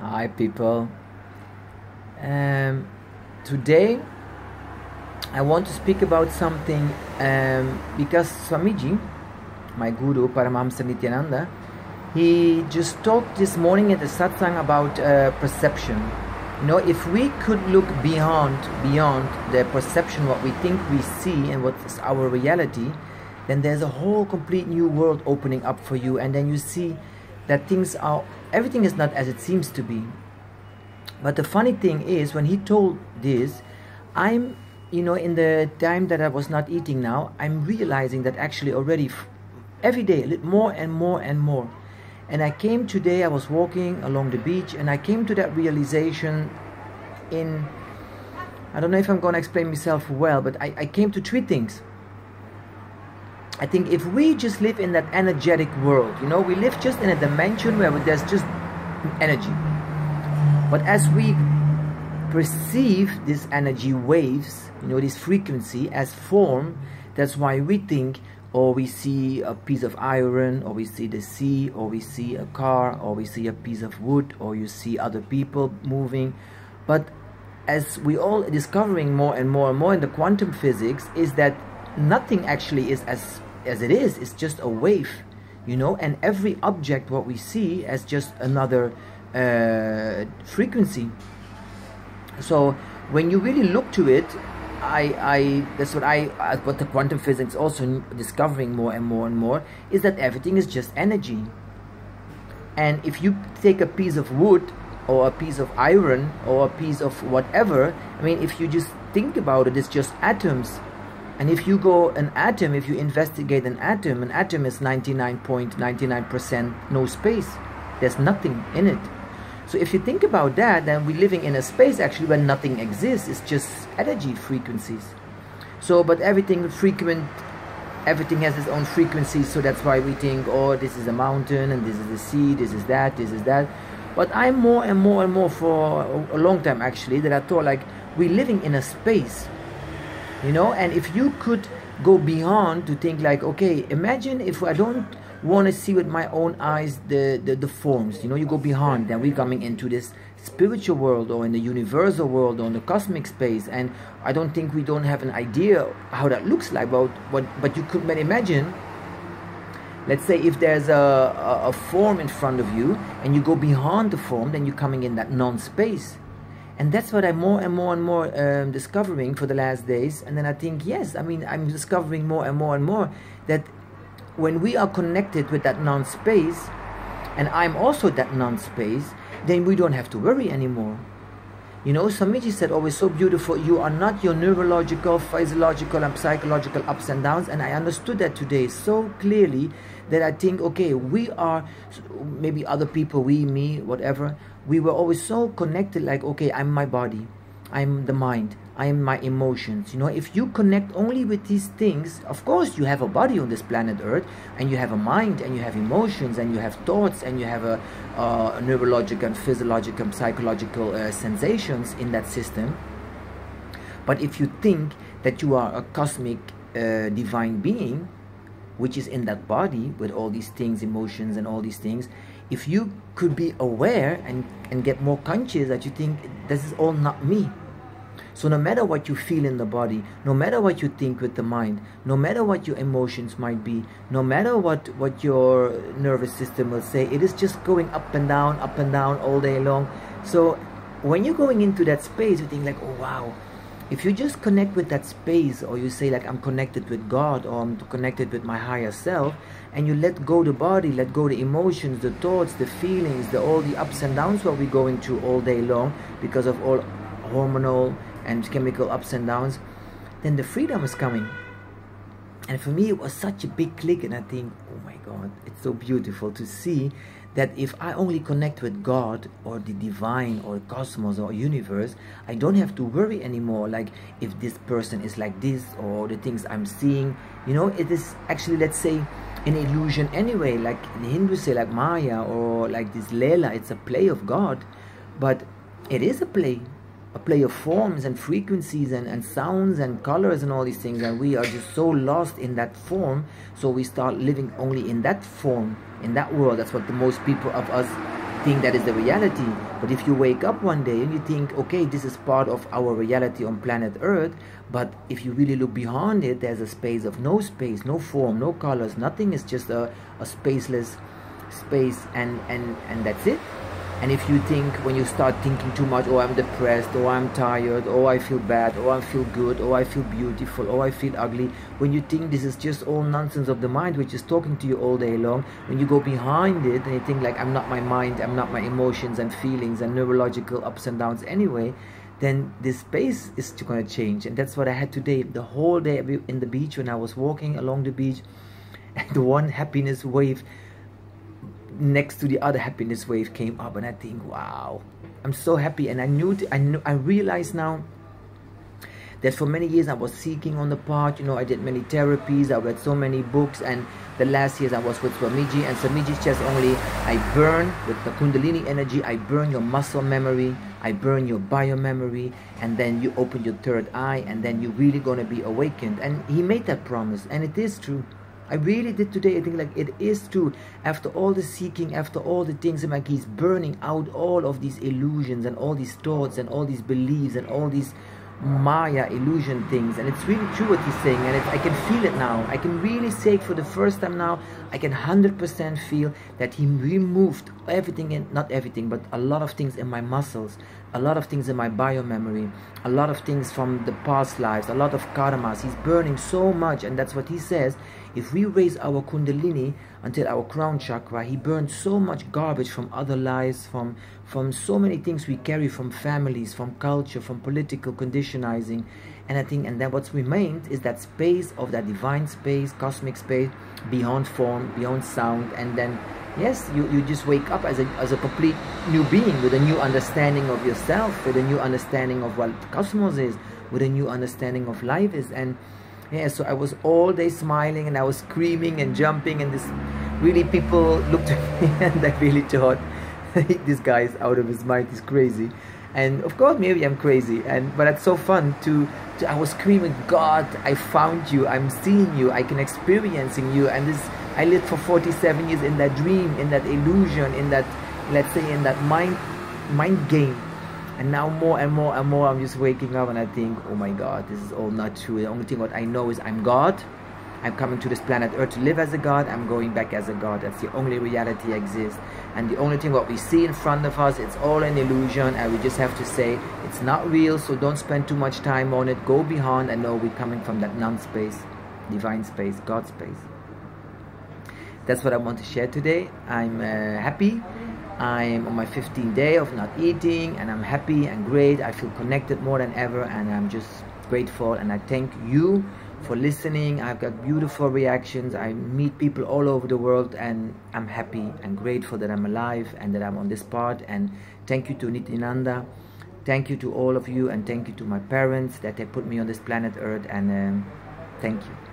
Hi people. Today I want to speak about something because Swamiji, my guru Paramahamsa Nityananda, he just talked this morning at the satsang about perception. You know, if we could look beyond the perception, what we think we see and what is our reality, then there's a whole complete new world opening up for you, and then you see that everything is not as it seems to be. But the funny thing is, when he told this, in the time that I was not eating now, I'm realizing that actually already every day a little more and more and more. And I came today, I was walking along the beach, and I came to that realization I don't know if I'm going to explain myself well, but I came to three things. I think if we just live in that energetic world, we live just in a dimension where there's just energy. But as we perceive this energy waves, this frequency as form, that's why we think, or we see a piece of iron, or we see the sea, or we see a car, or we see a piece of wood, or you see other people moving. But as we all discovering more and more and more in the quantum physics, is that nothing actually is as it is. It's just a wave, and every object what we see as just another frequency. So when you really look to it, that's what the quantum physics also discovering more and more and more, is that everything is just energy. And if you take a piece of wood or a piece of iron or a piece of whatever, if you just think about it, it's just atoms. And if you if you investigate an atom is 99.99% no space. There's nothing in it. So if you think about that, then we're living in a space actually where nothing exists. It's just energy frequencies. So, but everything has its own frequencies. So that's why we think, oh, this is a mountain, and this is the sea, this is that, this is that. But I'm more and more and more for a long time actually that I thought like we're living in a space. And if you could go beyond to think like, okay, imagine if I don't want to see with my own eyes the forms, you go beyond, then we're coming into this spiritual world or in the universal world or in the cosmic space, and I don't think we don't have an idea how that looks like, but you could imagine, let's say if there's a form in front of you and you go beyond the form, then you're coming in that non-space. And that's what I'm more and more and more discovering for the last days. And then I think, yes, I'm discovering more and more and more that when we are connected with that non-space, and I'm also that non-space, then we don't have to worry anymore. Swamiji said always so beautiful, you are not your neurological, physiological and psychological ups and downs. And I understood that today so clearly that I think, okay, we are, maybe other people, we, me, whatever, we were always so connected like, okay, I'm my body, I'm the mind, I am my emotions. If you connect only with these things, of course you have a body on this planet Earth, and you have a mind, and you have emotions, and you have thoughts, and you have a neurological and physiological and psychological sensations in that system. But if you think that you are a cosmic divine being, which is in that body with all these things, emotions and all these things, if you could be aware and get more conscious that you think this is all not me. So no matter what you feel in the body, no matter what you think with the mind, no matter what your emotions might be, no matter what your nervous system will say, it is just going up and down all day long. So when you're going into that space, you think like, oh wow, if you just connect with that space, or you say like, I'm connected with God, or I'm connected with my higher self, and you let go the body, let go the emotions, the thoughts, the feelings, all the ups and downs what we're going through all day long because of all hormonal and chemical ups and downs, then the freedom is coming. And for me it was such a big click, and I think, oh my God, it's so beautiful to see that if I only connect with God or the divine or cosmos or universe, I don't have to worry anymore like if this person is like this or the things I'm seeing. It is actually, let's say, an illusion anyway, like the Hindus say like Maya or like this Leela, it's a play of God. But it is a play of forms and frequencies and sounds and colors and all these things, and we are just so lost in that form, so we start living only in that form, in that world. That's what the most people of us think that is the reality. But if you wake up one day and you think, okay, this is part of our reality on planet Earth, but if you really look beyond it, there's a space of no space, no form, no colors, nothing. Is just a spaceless space, and that's it. And if you think, when you start thinking too much, oh, I'm depressed, oh, I'm tired, oh, I feel bad, oh, I feel good, oh, I feel beautiful, oh, I feel ugly, when you think this is just all nonsense of the mind which is talking to you all day long, when you go behind it and you think like, I'm not my mind, I'm not my emotions and feelings and neurological ups and downs anyway, then this space is going to change. And that's what I had today. The whole day in the beach, when I was walking along the beach, and the one happiness wave next to the other happiness wave came up, and I think, wow, I'm so happy. And I realized now that for many years I was seeking on the path. You know, I did many therapies, I read so many books, and the last years I was with Swamiji, and Swamiji's just only, I burn with the Kundalini energy, I burn your muscle memory, I burn your bio memory, and then you open your third eye, and then you're really going to be awakened. And he made that promise, and it is true. I really did today. I think like it is true. After all the seeking, after all the things, like he's burning out all of these illusions and all these thoughts and all these beliefs and all these Maya illusion things. And it's really true what he's saying, and I can feel it now. I can really say it for the first time now. I can 100% feel that he removed everything, in, not everything, but a lot of things in my muscles, a lot of things in my bio memory, a lot of things from the past lives, a lot of karmas. He's burning so much, and that's what he says. If we raise our Kundalini until our crown chakra, he burned so much garbage from other lives, from so many things we carry from families, from culture, from political conditioning. And I think, and then what's remained is that space of that divine space, cosmic space, beyond form, beyond sound. And then, yes, you just wake up as a complete new being, with a new understanding of yourself, with a new understanding of what cosmos is, with a new understanding of life is. And yeah, so I was all day smiling, and I was screaming and jumping, and this really, people looked at me and I really thought, this guy is out of his mind, he's crazy. And of course maybe I'm crazy, but it's so fun to I was screaming, God, I found you, I'm seeing you, I can experiencing you. And this, I lived for 47 years in that dream, in that illusion, in that, let's say, in that mind game. And now more and more and more I'm just waking up, and I think, oh my God, this is all not true. The only thing what I know is I'm God. I'm coming to this planet Earth to live as a God. I'm going back as a God. That's the only reality exists. And the only thing what we see in front of us, it's all an illusion, and we just have to say it's not real. So don't spend too much time on it. Go beyond and know we're coming from that non-space, divine space, God space. That's what I want to share today. I'm happy. I'm on my 15th day of not eating, and I'm happy and great. I feel connected more than ever, and I'm just grateful. And I thank you for listening. I've got beautiful reactions. I meet people all over the world, and I'm happy and grateful that I'm alive and that I'm on this part. And thank you to Nityananda. Thank you to all of you, and thank you to my parents that they put me on this planet Earth. And thank you.